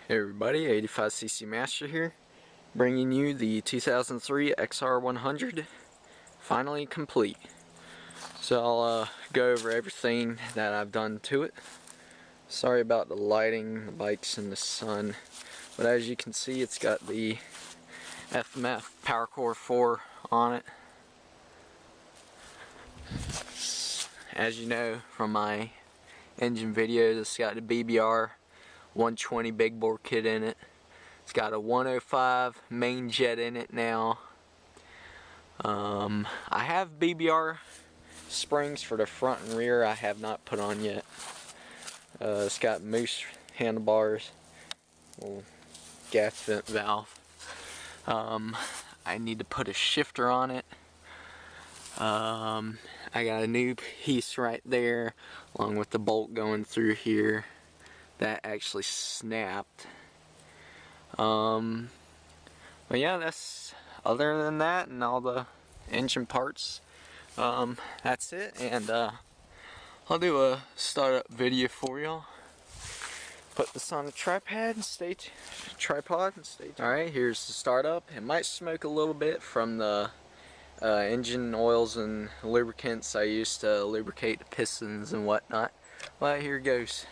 Hey everybody, 85cc Master here, bringing you the 2003 XR120, finally complete. So I'll go over everything that I've done to it. Sorry about the lighting, the bike's in the sun, but as you can see it's got the FMF PowerCore 4 on it. As you know from my engine videos, it's got the BBR 120 big bore kit in it. It's got a 105 main jet in it now. I have BBR springs for the front and rear I have not put on yet. It's got moose handlebars, little gas vent valve. I need to put a shifter on it. I got a new piece right there along with the bolt going through here that actually snapped. But yeah, that's other than that and all the engine parts, that's it. And I'll do a startup video for y'all. Put this on the tripod and stay tuned. Alright, here's the startup. It might smoke a little bit from the engine oils and lubricants I used to lubricate the pistons and whatnot. Well, here goes.